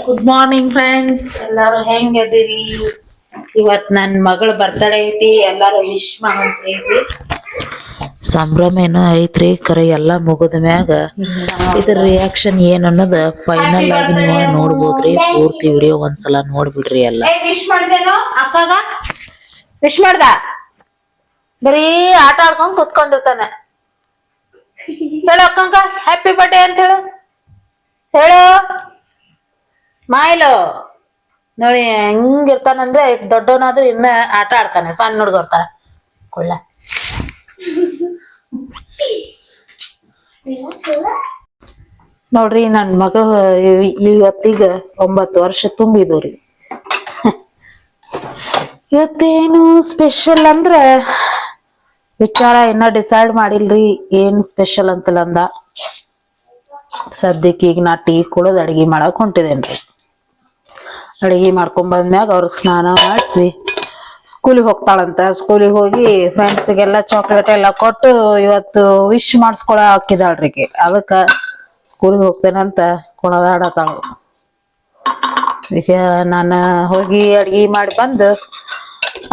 Good morning friends, ಎಲ್ಲಾರು ಹೆಂಗದಿರಿ? ಇವತ್ ನನ್ ಮಗಳ ಬರ್ತಡೇ ಐತಿ, ಎಲ್ಲಾರು ವಿಶ್ ಮಾಡಂತ್ರಿ. ಸಂಭ್ರಮ ಏನೋ ಐತ್ರಿ, ಕರೆ ಎಲ್ಲಾ ಮುಗಿದ ಮ್ಯಾಗ ಇದ್ರ ರಿಯಾಕ್ಷನ್ ಏನ್ ಅನ್ನೋದ ಫೈನಲ್ ಆಗಿ ನೀವ ನೋಡ್ಬೋದ್ರಿ. ಪೂರ್ತಿ ವಿಡಿಯೋ ಒಂದ್ಸಲ ನೋಡ್ಬಿಡ್ರಿ. ಎಲ್ಲ ವಿಶ್ ಮಾಡಿದೇನೋ ಅಕ್ಕಗ? ವಿಶ್ ಮಾಡ್ದ? ಬರೀ ಆಟ ಆಡ್ಕೊಂಡ್ ಕುತ್ಕೊಂಡಿರ್ತಾನೆ. ಹೇಳು ಅಕ್ಕಂಗ ಹ್ಯಾಪಿ ಬರ್ಡೇ ಅಂತ ಹೇಳು. ಹೇಳು ಮಾಯಿಲು. ನೋಡಿ ಹೆಂಗಿರ್ತಾನಂದ್ರೆ ದೊಡ್ಡವನಾದ್ರೂ ಇನ್ನ ಆಟ ಆಡ್ತಾನೆ, ಸಣ್ಣ ಹುಡುಗ ಇರ್ತಾರ ಕೊಳ್ಳ. ನೋಡ್ರಿ ನನ್ ಮಗ ಇವತ್ತೀಗ 9 ವರ್ಷ ತುಂಬಿದವ್ರಿ. ಇವತ್ತೇನು ಸ್ಪೆಷಲ್ ಅಂದ್ರ ವಿಚಾರ ಇನ್ನ ಡಿಸೈಡ್ ಮಾಡಿಲ್ರಿ, ಏನ್ ಸ್ಪೆಷಲ್ ಅಂತಲ್ಲ ಅಂದ. ಸದ್ಯಕ್ಕೆ ಈಗ ನಾ ಟೀ ಕುಡಿದ್ ಅಡಿಗೆ ಮಾಡಕ್ ಹೊಂಟಿದೇನ್ರಿ. ಅಡಿಗೆ ಮಾಡ್ಕೊಂಡ್ ಬಂದ್ಮ್ಯಾಗ ಅವ್ರಿಗೆ ಸ್ನಾನ ಮಾಡಿಸಿ ಸ್ಕೂಲಿಗೆ ಹೋಗ್ತಾಳಂತ. ಸ್ಕೂಲಿಗೆ ಹೋಗಿ ಫ್ರೆಂಡ್ಸ್ಗೆಲ್ಲ ಚಾಕ್ಲೇಟ್ ಎಲ್ಲ ಕೊಟ್ಟು ಇವತ್ತು ವಿಶ್ ಮಾಡಿಸ್ಕೊಳ ಹಾಕಿದಾಳ್ರಿ. ಅದಕ್ಕ ಸ್ಕೂಲಿಗೆ ಹೋಗ್ತೇನಂತ ಕೊಡದಾಡತಾಳು. ಈಗ ನಾನು ಹೋಗಿ ಅಡ್ಗಿ ಮಾಡಿ ಬಂದು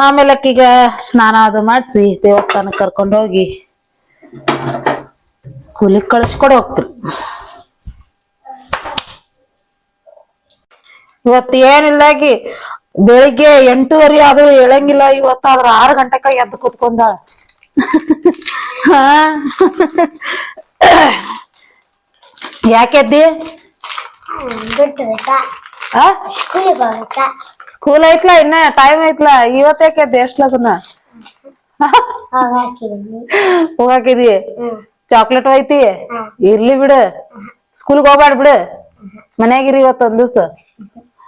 ಆಮೇಲೆ ಅಕ್ಕಿಗ ಸ್ನಾನ ಅದು ಮಾಡಿಸಿ ದೇವಸ್ಥಾನಕ್ಕೆ ಕರ್ಕೊಂಡೋಗಿ ಸ್ಕೂಲಿಗೆ ಕಳಿಸ್ಕೊಡ ಹೋಗ್ತೀರಿ. ಇವತ್ತು ಏನಿಲ್ಲಾಗಿ ಬೆಳಿಗ್ಗೆ 8:30 ಆದ್ರೂ ಹೇಳಂಗಿಲ್ಲ. ಇವತ್ತಾದ್ರ 6 ಗಂಟೆಕ ಎದ್ದು ಕುತ್ಕೊಂಡಾಳ. ಹಾ ಯಾಕೆದ್ದಿ? ಸ್ಕೂಲ್ ಐತ್ಲಾ, ಇನ್ನ ಟೈಮ್ ಐತ್ಲಾ. ಇವತ್ತ ಯಾಕೆದ್ದಿ? ಎಷ್ಟ್ ಲಗ್ನ ಹೋಗಾಕಿದಿ? ಚಾಕ್ಲೇಟ್ ಒಯ್ತಿ? ಇರ್ಲಿ ಬಿಡು, ಸ್ಕೂಲ್ಗೆ ಹೋಗ್ಬ್ಯಾಡ ಬಿಡು, ಮನ್ಯಾಗಿರಿ ಇವತ್ತೊಂದ್ ದಿವ್ಸ.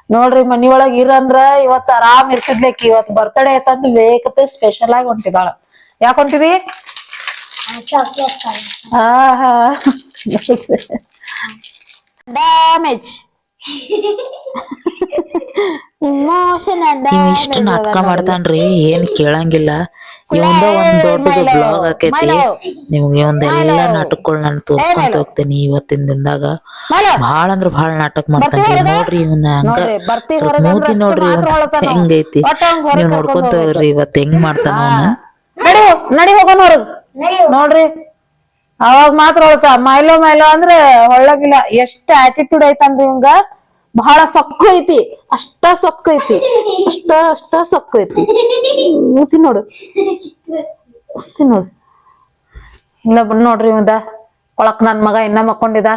ನೋಡ್ರಿ ಮನಿಯೊಳಗ ಇರಂದ್ರ ಇವತ್ ಆರಾಮ್ ಇರ್ತಿದ್ಲಿಕ್ಕಿ. ಇವತ್ ಬರ್ತಡೇ ಐತಂದು ಬೇಕತ್ತೆ ಸ್ಪೆಷಲ್ ಆಗಿ ಹೊಂಟಿದಾಳ. ಯಾಕ ಹೊಂಟಿದಿ? ಹಾ ಡ್ಯಾಮೇಜ್ ಇವ್ ಇಷ್ಟ ನಾಟಕ ಮಾಡ್ತಾನ್ರಿ, ಏನ್ ಕೇಳಂಗಿಲ್ಲ. ಇವಂದ ಒಂದ್ ದೊಡ್ಡದು ಬ್ಲಾಗ್ ಆಕೈತಿ. ನಿಮ್ಗೆ ಇವಂದೆಲ್ಲಾ ನಾಟಕಗಳು ನಾನು ತೋರ್ಸ್ಕೊಂತ ಹೋಗ್ತೇನಿ ಇವತ್ತಿನ ದಿನದಾಗ. ಭಾಳ ಅಂದ್ರ ಭಾಳ ನಾಟಕ ಮಾಡ್ತಾನ್ರಿ. ನೋಡ್ರಿ ಇವನ್ನ ಹಂಗ ಸ್ವಲ್ಪ ಮೂತಿ ನೋಡ್ರಿ ಹೆಂಗೈತಿ. ನೀವ್ ನೋಡ್ಕೊಂತ ಹೋಗ್ರಿ ಇವತ್ ಹೆಂಗ್ ಮಾಡ್ತಾನ ಅವನ. ನಡಿ ಹೋಗೋಣ ಹೊರಗ್. ನೋಡ್ರಿ ಅವಾಗ ಮಾತ್ರ ಹೊಳ್ತ ಮೈಲೋ ಮೈಲೋ ಅಂದ್ರೆ ಹೊಳ್ಳಗಿಲ್ಲ. ಎಷ್ಟ್ ಆಟಿಟ್ಯೂಡ್ ಐತಂದ್ರಿ ಇವಂಗ. ಬಹಳ ಸೊಕ್ಕು ಐತಿ, ಅಷ್ಟ ಸೊಕ್ಕು ಐತಿ, ಅಷ್ಟ ಸೊಕ್ಕು ಐತಿ. ಮೂತಿ ನೋಡು, ಮೂತಿ ನೋಡು. ಇಲ್ಲ ಬಿಡ್ ನೋಡ್ರಿ ಇವಂದ. ಕೊಳಕ್ ನನ್ ಮಗ ಇನ್ನ ಮಕ್ಕೊಂಡಿದ,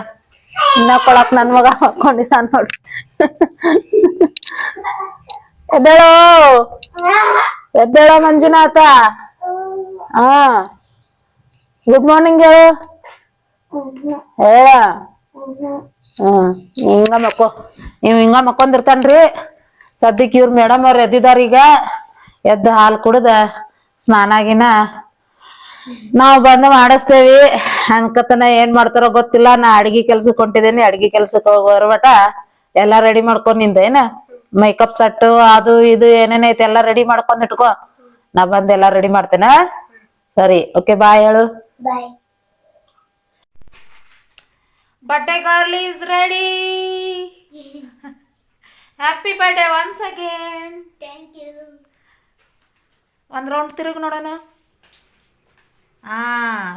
ಇನ್ನ ಕೊಳಕ್ ನನ್ ಮಗ ಮಕ್ಕೊಂಡಿದ ನೋಡ್ರಿ. ಎದ್ದೇಳೋ ಎದ್ದೇಳೋ ಮಂಜುನಾಥ. ಹಾ ಗುಡ್ ಮಾರ್ನಿಂಗ್ ಹೇಳು. ಹೇಳ. ಹಿಂಗ ಮಕ್ಕೋ, ಇವ್ ಹಿಂಗ ಮಕ್ಕೊಂಡಿರ್ತಾನ್ರಿ. ಸದ್ಯಕ್ ಇವ್ರ ಮೇಡಮ್ ಅವ್ರ ಎದ್ದಿದಾರ. ಈಗ ಎದ್ದ ಹಾಲು ಕುಡ್ದ ಸ್ನಾನಾಗಿನ ನಾವ್ ಬಂದು ಮಾಡಿಸ್ತೇವಿ ಅನ್ಕತನ. ಏನ್ ಮಾಡ್ತಾರೋ ಗೊತ್ತಿಲ್ಲ. ನಾ ಅಡ್ಗಿ ಕೆಲ್ಸಕ್ ಹೊಂಟಿದ್ದೇನಿ. ಅಡ್ಗಿ ಕೆಲ್ಸಕ್ ಹೋಗೋರ್ಬಟ ಎಲ್ಲಾ ರೆಡಿ ಮಾಡ್ಕೊಂಡ್ ನಿಂದ ಏನ ಮೇಕಪ್ ಸೆಟ್ ಅದು ಇದು ಏನೇನ್ ಐತಿ ಎಲ್ಲಾ ರೆಡಿ ಮಾಡ್ಕೊಂಡ್ ಇಟ್ಕೋ. ನಾ ಬಂದ್ ಎಲ್ಲಾ ರೆಡಿ ಮಾಡ್ತೇನ. ಸರಿ, ಓಕೆ, ಬಾಯ್ ಹೇಳು. ಬಾಯ್. Birthday girl is ready. Happy birthday once again. Thank you. ಒಂದ್ ರೌಂಡ್ ತಿರುಗಿ ನೋಡೋಣ.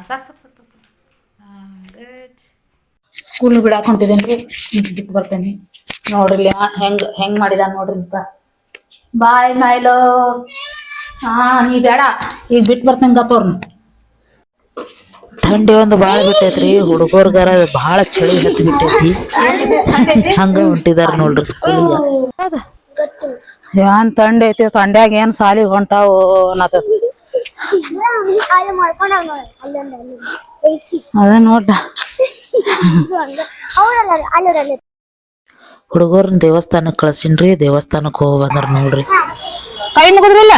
ಸಾಕ್. ಗುಡ್. ಸ್ಕೂಲ್ ಬಿಡಾಕ್ ಹೊಂಟಿದೇನ್ರಿ, ಬಿಟ್ಟು ಬರ್ತೇನೆ. ನೋಡ್ರಿ ಹೆಂಗ್ ಮಾಡಿದ ನೋಡ್ರಿ ಅಂತ. ಬಾಯ್ ಮೈಲೋ. ನೀ ಬೇಡ, ಈಗ ಬಿಟ್ಟು ಬರ್ತೇನೆ ಗಪ್ಪ ಅವ್ರನ್ನ. ಥಂಡಿ ಒಂದು ಬಾಳ ಬಿಟ್ಟೈತ್ರಿ. ಹುಡುಗರ್ಗಾರ ಬಾಳ ಚಳಿ ಹತ್ತಿ ಬಿಟ್ಟೈತಿ. ಹಂಗ ಹೊಂಟಿದಾರ ನೋಡ್ರಿ ಸ್ಕೂಲಿಗ. ಏನ್ ಥಂಡಿ ಐತಿ, ಥಂಡ್ಯಾಗ ಏನ್ ಸಾಲಿಗೆ ಹೊಂಟಾವು ಅನ್ನತ. ಅದ ನೋಡ್ಡ ಹುಡುಗರ್ನ ದೇವಸ್ಥಾನಕ್ ಕಳ್ಸಿನ್ರಿ. ದೇವಸ್ಥಾನಕ್ ಹೋಗಿ ಬಂದ್ರ ನೋಡ್ರಿ. ಕೈ ಮುಗಿದ್ರಿಲ್ಲ?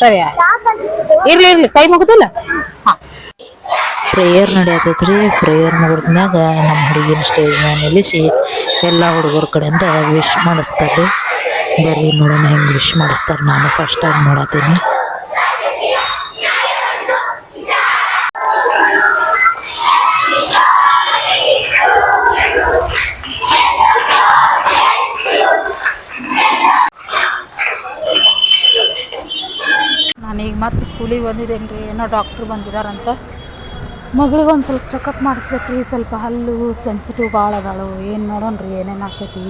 ಸರಿ, ಇರ್ಲಿ ಕೈ ಮುಗುದಿಲ್ಲ. ಪ್ರೇಯರ್ ನಡೆಯತೈತ್ರಿ. ಪ್ರೇಯರ್ ಮುಗಿದ್ಮ್ಯಾಗ ನಮ್ಮ ಹುಡುಗಿನ ಸ್ಟೇಜ್ ಮ್ಯಾಗ ನಿಲ್ಲಿಸಿ ಎಲ್ಲಾ ಹುಡುಗರ ಕಡೆಯಿಂದ ವಿಶ್ ಮಾಡಿಸ್ತಾರ್ರಿ. ಬರ್ರಿ ನೋಡೋಣ ಹೆಂಗ್ ವಿಶ್ ಮಾಡಿಸ್ತಾರ. ನಾನು ಫಸ್ಟ್ ಟೈಮ್ ನೋಡತೀನಿ. ಸ್ಕೂಲಿಗೆ ಬಂದಿದ್ದೇನೆ ರೀ, ಏನೋ ಡಾಕ್ಟ್ರು ಬಂದಿದ್ದಾರಂತ. ಮಗಳಿಗೆ ಒಂದು ಸ್ವಲ್ಪ ಚೆಕಪ್ ಮಾಡಿಸ್ಬೇಕ್ರಿ. ಸ್ವಲ್ಪ ಹಲ್ಲು ಸೆನ್ಸಿಟಿವ್ ಭಾಳ ಅದಾಳು. ಏನು ನೋಡೋಣ ರೀ ಏನೇನು ಆಕೈತಿ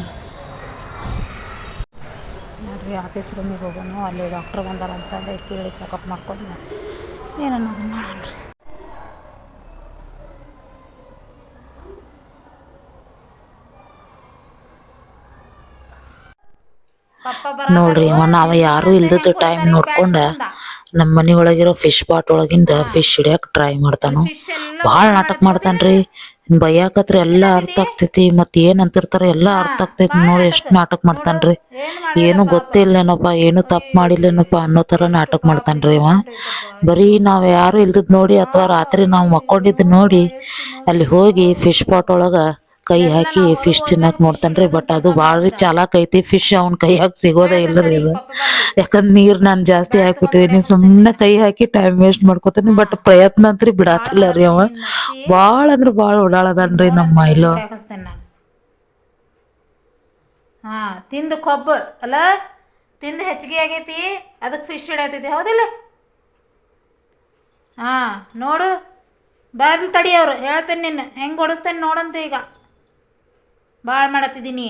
ನೋಡಿರಿ. ಆಫೀಸ್ ರೂಮಿಗೆ ಹೋಗೋಣ, ಅಲ್ಲಿ ಡಾಕ್ಟ್ರ್ ಬಂದಾರಂತ ಕೇಳಿ ಚೆಕಪ್ ಮಾಡ್ಕೊಂಡು ಏನನ್ನೋದನ್ನ ಮಾಡೋಣ ರೀ. ನೋಡ್ರಿ ನಾವ ಯಾರು ಇಲ್ದದ ಟೈಮ್ ನೋಡ್ಕೊಂಡ ನಮ್ಮ ಮನಿ ಒಳಗಿರೋ ಫಿಶ್ ಪಾಟ್ ಒಳಗಿಂದ ಫಿಶ್ ಹಿಡಿಯಾಕ ಟ್ರೈ ಮಾಡ್ತಾನು. ಭಾಳ ನಾಟಕ ಮಾಡ್ತಾನ್ರಿ. ಬೈಯಾಕತ್ರ ಎಲ್ಲಾ ಅರ್ಥ ಆಗ್ತೈತಿ, ಮತ್ ಏನ್ ಅಂತಿರ್ತಾರ ಎಲ್ಲಾ ಅರ್ಥ ಆಗ್ತೈತಿ. ನೋಡಿ ಎಷ್ಟ್ ನಾಟಕ ಮಾಡ್ತಾನ್ರಿ. ಏನು ಗೊತ್ತಿಲ್ಲೇನಪ್ಪ, ಏನು ತಪ್ಪು ಮಾಡಿಲ್ಲೇನಪ್ಪ ಅನ್ನೋ ತರ ನಾಟಕ ಮಾಡ್ತಾನ್ರಿ ಇವ. ಬರೀ ನಾವ್ ಯಾರು ಇಲ್ದದ್ ನೋಡಿ ಅಥವಾ ರಾತ್ರಿ ನಾವ್ ಮಕ್ಕೊಂಡಿದ್ ನೋಡಿ ಅಲ್ಲಿ ಹೋಗಿ ಫಿಶ್ ಪಾಟ್ ಒಳಗ ಕೈ ಹಾಕಿ ಫಿಶ್ ತಿನ್ನಕ್ ನೋಡ್ತಾನ್ರಿ. ಬಟ್ ಅದು ಭಾಳ ಚಾಲಾಕ್ ಐತಿ. ಫಿಶ್ ಅವ್ನ ಕೈ ಹಾಕಿ ಸಿಗೋದೇ ಇಲ್ಲರಿ ಇದು. ಯಾಕಂದ್ರ ನೀರ್ ನಾನ್ ಜಾಸ್ತಿ ಹಾಕ್ಬಿಟ್ಟಿದೀನಿ. ಸುಮ್ನೆ ಕೈ ಹಾಕಿ ಟೈಮ್ ವೇಸ್ಟ್ ಮಾಡ್ಕೊತಾನೆ. ಬಟ್ ಪ್ರಯತ್ನ ಅಂತ್ರಿ ಬಿಡಾತಿಲ್ಲ ರೀ ಅವ. ಭಾಳ ಅಂದ್ರ ಭಾಳ ಓಡಾಳದನ್ರಿ ನಮ್ಮ ಮೈಲು. ಹಾ, ತಿಂದು ಕೊಬ್ಬು ಅಲ್ಲ, ತಿಂದು ಹೆಚ್ಚಿಗೆ ಆಗೈತಿ, ಅದಕ್ಕೆ ಫಿಶ್ ಹಿಡಿಯತೈತಿ, ಹೌದಿಲ್ಲ? ಹಾ ನೋಡು, ಬಾರ್ಲಿ ತಡಿಯವ್ರು, ಹೇಳ್ತೇನೆ ನಿನ್ನ ಹೆಂಗೆ ಓಡಿಸ್ತೇನೆ ನೋಡಂತ. ಈಗ ಭಾಳ ಮಾಡತ್ತಿದ್ದೀನಿ.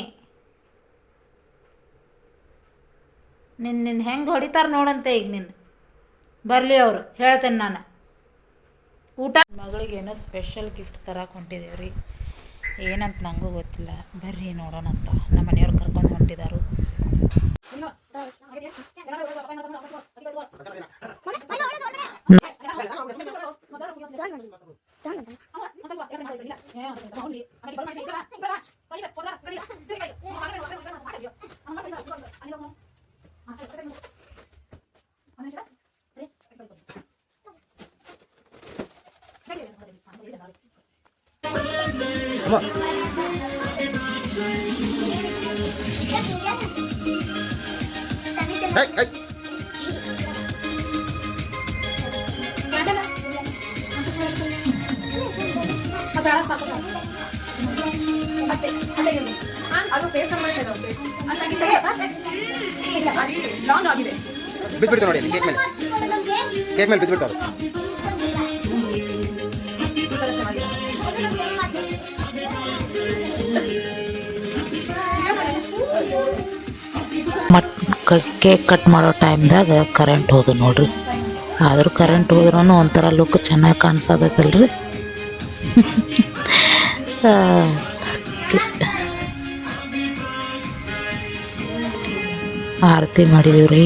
ನಿನ್ನ ಹೆಂಗೆ ಹೊಡಿತಾರೆ ನೋಡಂತೆ ಈಗ. ನಿನ್ನ ಬರಲಿ ಅವರು, ಹೇಳ್ತೇನೆ ನಾನು. ಊಟ ಮಗಳಿಗೇನೋ ಸ್ಪೆಷಲ್ ಗಿಫ್ಟ್ ತರಕ್ಕೆ ಹೊಂಟಿದ್ದೇವ್ರಿ. ಏನಂತ ನನಗೂ ಗೊತ್ತಿಲ್ಲ. ಬರ್ರಿ ನೋಡೋಣಂತ. ನಮ್ಮ ಮನೆಯವ್ರು ಕರ್ಕೊಂಡು ಹೊಂಟಿದ್ದಾರೆ. ಬಿದ್ಬಿಡ್ತು ನೋಡಿ ಕೇಕ್ ಮೇಲೆ ಬಿದ್ಬಿಡ್ತಾರೆ. ಕೇಕ್ ಕಟ್ ಮಾಡೋ ಟೈಮ್ದಾಗ ಕರೆಂಟ್ ಹೋದು ನೋಡ್ರಿ. ಆದ್ರೂ ಕರೆಂಟ್ ಹೋದ್ರೂ ಒಂಥರ ಲುಕ್ ಚೆನ್ನಾಗಿ ಕಾಣಿಸೋದೈತಲ್ರಿ. ಆರತಿ ಮಾಡಿದೀವ್ರಿ.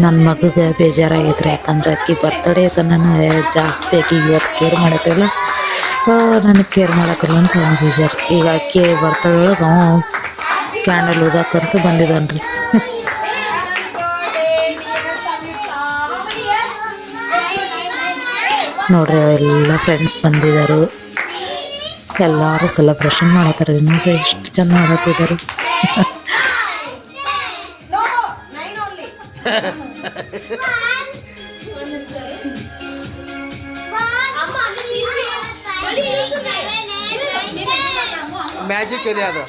ನನ್ನ ಮಗಗೆ ಬೇಜಾರಾಗೈತ್ರಿ. ಯಾಕಂದ್ರೆ ಅಕ್ಕಿ ಬರ್ತಡೇ ತನ ಜಾಸ್ತಿ ಆಕಿ ಇವತ್ತು ಕೇರ್ ಮಾಡತ್ತಲ್ಲ, ನನಗೆ ಕೇರ್ ಮಾಡತ್ತಿಲ್ಲ ಅಂತ ಅವ್ನು ಬೇಜಾರು. ಈಗ ಅಕ್ಕಿ ಬರ್ತಡೇ ಒಳಗೆ ಅವ ಕ್ಯಾಂಡಲ್ ಊದಾಕಂತ ಬಂದಿದ್ದಾನ್ರಿ. ನೋಡ್ರಿ ಎಲ್ಲ ಫ್ರೆಂಡ್ಸ್ ಬಂದಿದ್ದಾರೆ. ಎಲ್ಲರೂ ಸೆಲೆಬ್ರೇಷನ್ ಮಾಡತ್ತಾರೆ. ನೋಡ್ರಿ ಎಷ್ಟು ಜನ ಮಾಡತ್ತಿದ್ದಾರೆ. ಮ್ಯಾಜಿಕ್ ಇದೆ ಅದು.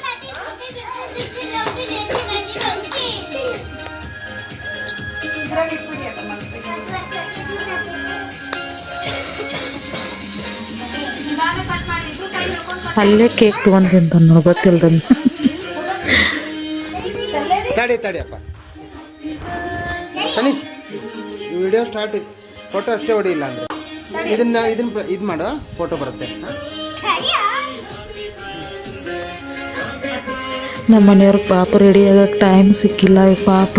ಅಲ್ಲೇ ಕೇಕ್ ತೊಗೊಂಡು ನೋಡಿ ಗೊತ್ತಿಲ್ದಂಗೆ. ತಡಿಯಪ್ಪ ತನೀಶ್, ವಿಡಿಯೋ ಸ್ಟಾರ್ಟ್, ಫೋಟೋ ಅಷ್ಟೇ ಹೊಡಿಯಿಲ್ಲ ಅಂದರೆ ಇದನ್ನ ಇದು ಮಾಡೋ ಫೋಟೋ ಬರುತ್ತೆ. ನಮ್ಮ ಮನೆಯವ್ರಿಗೆ ಪಾಪ ರೆಡಿ ಆಗಕ್ಕೆ ಟೈಮ್ ಸಿಕ್ಕಿಲ್ಲ. ಈ ಪಾಪ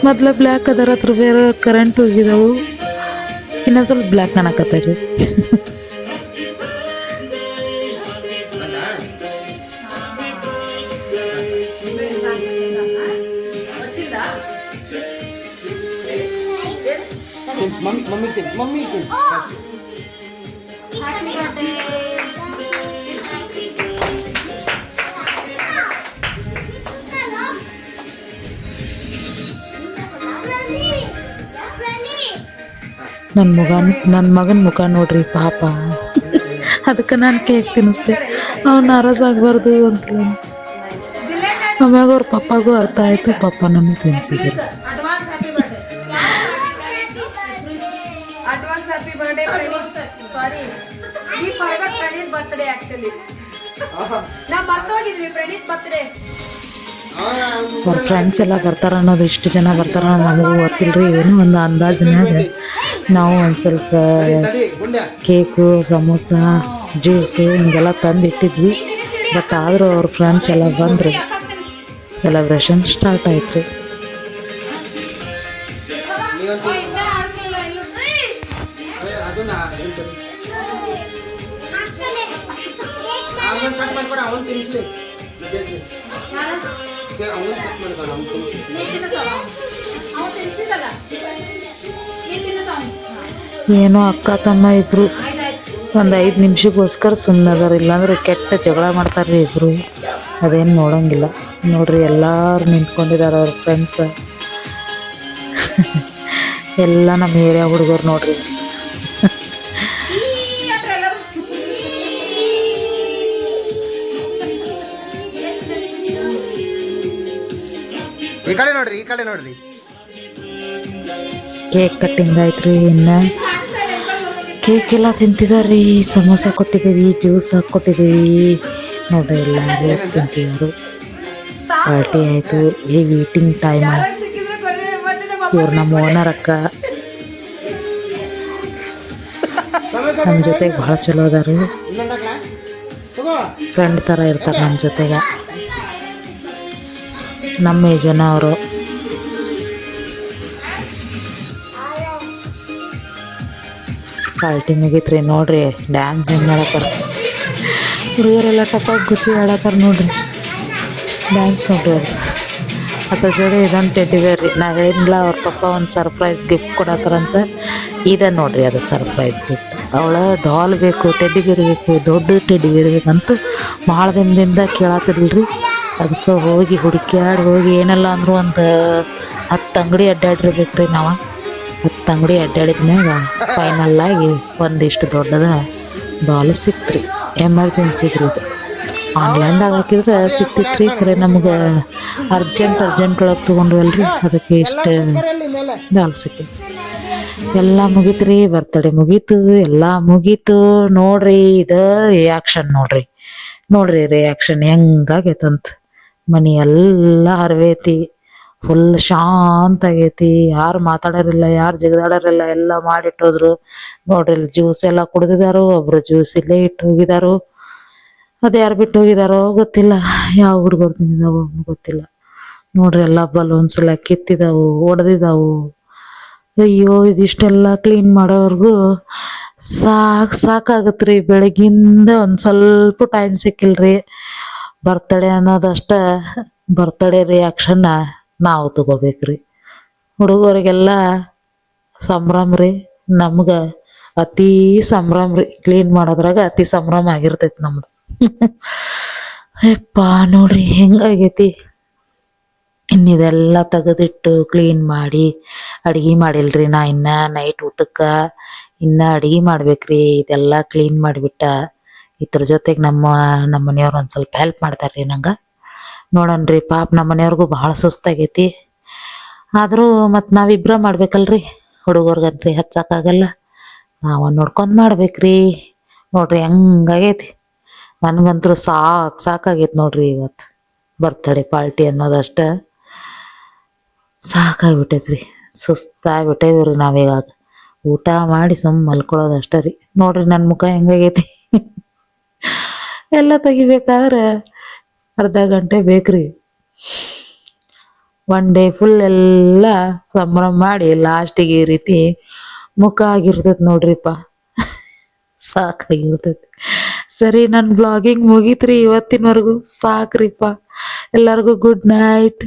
ಮೊದ್ಲು ಬ್ಲ್ಯಾಕ್ ಅದರ ಹತ್ರ ಬೇರೆ ಕರೆಂಟ್ ಹೋಗಿದಾವು. ಇನ್ನೊಂದು ಸ್ವಲ್ಪ ಬ್ಲ್ಯಾಕ್ ಕಾಣಕತ್ತಾರೆ. ಮಮ್ಮಿ ನನ್ನ ಮಗನ ಮುಖ ನೋಡ್ರಿ ಪಾಪ. ಅದಕ್ಕೆ ನಾನು ಕೇಕ್ ತಿನ್ನಿಸ್ದೆ, ಅವ್ನು ನಾರಾಜ್ ಆಗಬಾರ್ದು ಅಂತ. ಆಮ್ಯಾಗ ಅವ್ರ ಪಪ್ಪಾಗೂ ಅರ್ಥ ಆಯಿತು, ಪಪ್ಪ ನನಗೆ ತಿನ್ಸಿದ್ರು. ಅವ್ರ ಫ್ರೆಂಡ್ಸ್ ಎಲ್ಲ ಬರ್ತಾರ ಅನ್ನೋದು, ಇಷ್ಟು ಜನ ಬರ್ತಾರ ನಮಗೂ ಗೊತ್ತಿಲ್ರಿ. ಏನೋ ಒಂದು ಅಂದಾಜಿನಾಗ ನಾವು ಒಂದು ಸ್ವಲ್ಪ ಕೇಕು, ಸಮೋಸ, ಜ್ಯೂಸು ಹಿಂಗೆಲ್ಲ ತಂದು ಇಟ್ಟಿದ್ವಿ. ಬಟ್ ಆದರೂ ಅವ್ರ ಫ್ರೆಂಡ್ಸ್ ಎಲ್ಲ ಬಂದರು, ಸೆಲೆಬ್ರೇಷನ್ ಸ್ಟಾರ್ಟ್ ಆಯ್ತು ರೀ. ಏನೋ ಅಕ್ಕ ತಮ್ಮ ಇಬ್ರು ಒಂದು 5 ನಿಮಿಷಕ್ಕೋಸ್ಕರ ಸುಮ್ಮನೆ ಅದಾರ, ಇಲ್ಲಾಂದ್ರೆ ಕೆಟ್ಟ ಜಗಳ ಮಾಡ್ತಾರ್ರಿ ಇಬ್ರು. ಅದೇನು ನೋಡೋಂಗಿಲ್ಲ ನೋಡ್ರಿ. ಎಲ್ಲರೂ ನಿಂತ್ಕೊಂಡಿದ್ದಾರೆ ಅವ್ರ ಫ್ರೆಂಡ್ಸ್ ಎಲ್ಲ ನಮ್ಮ ಏರಿಯಾ ಹುಡುಗರು ನೋಡ್ರಿ. ಈ ಕಡೆ ನೋಡ್ರಿ, ಈ ಕಡೆ ನೋಡ್ರಿ. ಕೇಕ್ ಕಟ್ಟಿಂಗ್ ಆಯ್ತು ರೀ. ಇನ್ನು ಕೇಕ್ ಎಲ್ಲ ತಿಂತಿದಾರ್ರಿ, ಸಮೋಸ ಕೊಟ್ಟಿದ್ದೀವಿ, ಜ್ಯೂಸ್ ಹಾಕ್ಕೊಟ್ಟಿದ್ದೀವಿ ನೋಡ್ರಿ. ಎಲ್ಲರೂ ತಿಂತಿದ್ರು, ಪಾರ್ಟಿ ಆಯಿತು. ಈಗ ಈಟಿಂಗ್ ಟೈಮ್. ಇವ್ರು ನಮ್ಮ ಓನರ್ ಅಕ್ಕ, ನಮ್ಮ ಜೊತೆಗೆ ಭಾಳ ಚಲೋ ಅದಾರು. ಫ್ರೆಂಡ್ ಥರ ಇರ್ತಾರೆ ನಮ್ಮ ಜೊತೆಗೆ. ನಮ್ಮ ಜನ ಅವರು ಪಾರ್ಟಿ ಮುಗೀತ್ರಿ. ನೋಡ್ರಿ ಡ್ಯಾನ್ಸ್ ಹೆಂಗೆ ಮಾಡತ್ತಾರ ಹುಡುಗರೆಲ್ಲ, ಟಪಾಕ್ ಗುಚ್ಚಿ ಆಡತ್ತಾರ ನೋಡ್ರಿ. ಡ್ಯಾನ್ಸ್ ನೋಡ್ರಿ ಅವ್ರು. ಅದ್ರ ಜೋಡಿ ಇದೊಂದು ಟೆಡ್ಡಿ ಬೇರ್ ರೀ. ನಾ ಹೇಳಿಲ್ಲ ಅವ್ರ ಪಪ್ಪ ಒಂದು ಸರ್ಪ್ರೈಸ್ ಗಿಫ್ಟ್ ಕೊಡತ್ತಾರಂತ. ಇದೆ ನೋಡ್ರಿ ಅದು ಸರ್ಪ್ರೈಸ್ ಗಿಫ್ಟ್. ಅವಳ ಡಾಲ್ ಬೇಕು, ಟೆಡ್ಡಿ ಬೇರ್ ಬೇಕು, ದೊಡ್ಡ ಟೆಡ್ಡಿ ಬೇರ್ ಬೇಕಂತ ಭಾಳ ದಿನದಿಂದ ಕೇಳತ್ತಿಲ್ರಿ. ಅದಕ್ಕೆ ಹೋಗಿ ಹುಡುಕ್ಯಾಡಿ ಹೋಗಿ ಏನೆಲ್ಲ ಅಂದರೂ ಒಂದು 10 ಅಂಗಡಿ ಅಡ್ಡಾಡಿರ್ಬೇಕು ರೀ ನಾವು. 10 ಅಂಗಡಿ ಅಡ್ಡಾಡಿದ್ಮ್ಯಾಗ ಫೈನಲ್ಲಾಗಿ ಒಂದಿಷ್ಟು ದೊಡ್ಡದ ಡಾಲ್ ಸಿಕ್ತು ರೀ. ಎಮರ್ಜೆನ್ಸಿಗೆ ರೀ ಇದು. ಆನ್ಲೈನ್ದಾಗ ಹಾಕಿದ್ರೆ ಸಿಕ್ತಿತ್ತು ರೀ, ಖರೆ ನಮ್ಗೆ ಅರ್ಜೆಂಟ್ ಒಳಗೆ ತೊಗೊಂಡ್ವಲ್ರಿ, ಅದಕ್ಕೆ ಇಷ್ಟು ಡಾಲ್ ಸಿಕ್ಕಿತ್ತು. ಎಲ್ಲ ಮುಗೀತು ರೀ, ಬರ್ತಡೇ ಮುಗೀತು, ಎಲ್ಲ ಮುಗೀತು. ನೋಡ್ರಿ ಇದು ರಿಯಾಕ್ಷನ್ ನೋಡ್ರಿ ರಿಯಾಕ್ಷನ್ ಹೆಂಗಾಗೈತಂತ. ಮನೆ ಎಲ್ಲ ಹರವೈತಿ, ಫುಲ್ ಶಾಂತ ಆಗೈತಿ. ಯಾರು ಮಾತಾಡೋರಿಲ್ಲ, ಯಾರು ಜಿಗದಾಡೋರಿಲ್ಲ, ಎಲ್ಲ ಮಾಡಿಟ್ಟೋದ್ರು ನೋಡ್ರಿ. ಇಲ್ಲಿ ಜ್ಯೂಸ್ ಎಲ್ಲ ಕುಡ್ದಿದಾರು, ಒಬ್ರು ಜ್ಯೂಸ್ ಇಲ್ಲೇ ಇಟ್ಟು ಹೋಗಿದಾರು. ಅದು ಯಾರು ಬಿಟ್ಟು ಹೋಗಿದಾರೋ ಗೊತ್ತಿಲ್ಲ, ಯಾವ ಹುಡುಗರು ತಿಂದಿದಾವೋ ಗೊತ್ತಿಲ್ಲ. ನೋಡ್ರಿ ಎಲ್ಲ ಬಲೂನ್ಸ್ ಎಲ್ಲ ಕಿತ್ತಿದಾವು, ಒಡೆದಿದ್ದಾವು. ಅಯ್ಯೋ ಇದಿಷ್ಟೆಲ್ಲ ಕ್ಲೀನ್ ಮಾಡೋರ್ಗು ಸಾಕಾಗತ್ರಿ. ಬೆಳಗಿಂದ ಒಂದು ಸ್ವಲ್ಪ ಟೈಮ್ ಸಿಕ್ಕಿಲ್ರಿ. ಬರ್ತಡೇ ಅನ್ನೋದಷ್ಟ, ಬರ್ತಡೇ ರಿಯಾಕ್ಷನ್ನ ನಾವು ತಗೋಬೇಕ್ರಿ. ಹುಡುಗರಿಗೆಲ್ಲ ಸಂಭ್ರಮ ರೀ, ನಮ್ಗೆ ಅತಿ ಸಂಭ್ರಮ ರೀ. ಕ್ಲೀನ್ ಮಾಡೋದ್ರಾಗ ಅತಿ ಸಂಭ್ರಮ ಆಗಿರ್ತೈತಿ ನಮ್ದು. ಯಪ್ಪ ನೋಡ್ರಿ ಹೆಂಗಾಗೈತಿ. ಇನ್ನಿದೆಲ್ಲ ತೆಗೆದಿಟ್ಟು ಕ್ಲೀನ್ ಮಾಡಿ ಅಡುಗೆ ಮಾಡಿಲ್ರಿ. ನಾ ಇನ್ನು ನೈಟ್ ಊಟಕ್ಕೆ ಇನ್ನು ಅಡುಗೆ ಮಾಡ್ಬೇಕ್ರಿ. ಇದೆಲ್ಲ ಕ್ಲೀನ್ ಮಾಡಿಬಿಟ್ಟ ಇದ್ರ ಜೊತೆಗೆ ನಮ್ಮ ಮನೆಯವ್ರು ಒಂದು ಸ್ವಲ್ಪ ಹೆಲ್ಪ್ ಮಾಡ್ತಾರೆ ರೀ ನಂಗೆ. ನೋಡೋಣ್ರಿ, ಪಾಪ ನಮ್ಮ ಮನೆಯವ್ರಿಗೂ ಭಾಳ ಸುಸ್ತಾಗೈತಿ. ಆದರೂ ಮತ್ತು ನಾವಿಬ್ಬರ ಮಾಡ್ಬೇಕಲ್ರಿ, ಹುಡುಗರ್ಗಂತ್ರಿ ಹಚ್ಚಕ್ಕಾಗಲ್ಲ, ನಾವು ನೋಡ್ಕೊಂಡು ಮಾಡ್ಬೇಕ್ರಿ. ನೋಡ್ರಿ ಹಂಗಾಗೈತಿ. ನನಗಂತೂ ಸಾಕಾಗೈತಿ ನೋಡ್ರಿ. ಇವತ್ತು ಬರ್ತಡೇ ಪಾರ್ಟಿ ಅನ್ನೋದಷ್ಟ ಸಾಕಾಗ್ಬಿಟ್ಟೈತ್ರಿ, ಸುಸ್ತಾಗ್ಬಿಟ್ಟೈದ್ರಿ. ನಾವೀಗ ಊಟ ಮಾಡಿ ಮಲ್ಕೊಳ್ಳೋದಷ್ಟೇ ರೀ. ನೋಡ್ರಿ ನನ್ನ ಮುಖ ಹೆಂಗಾಗೈತಿ. ಎಲ್ಲ ತೆಗಿಬೇಕಾದ್ರೆ ಅರ್ಧ ಗಂಟೆ ಬೇಕ್ರಿ. 1 ಡೇ ಫುಲ್ ಎಲ್ಲ ಸಂಭ್ರಮ ಮಾಡಿ ಲಾಸ್ಟಿಗೆ ಈ ರೀತಿ ಮುಖ ಆಗಿರ್ತೈತಿ ನೋಡ್ರಿಪ್ಪ. ಸಾಕಾಗಿರ್ತೈತಿ. ಸರಿ, ನನ್ನ ಬ್ಲಾಗಿಂಗ್ ಮುಗೀತ್ರಿ ಇವತ್ತಿನವರೆಗೂ. ಸಾಕ್ರಿಪ್ಪ. ಎಲ್ಲರಿಗೂ ಗುಡ್ ನೈಟ್.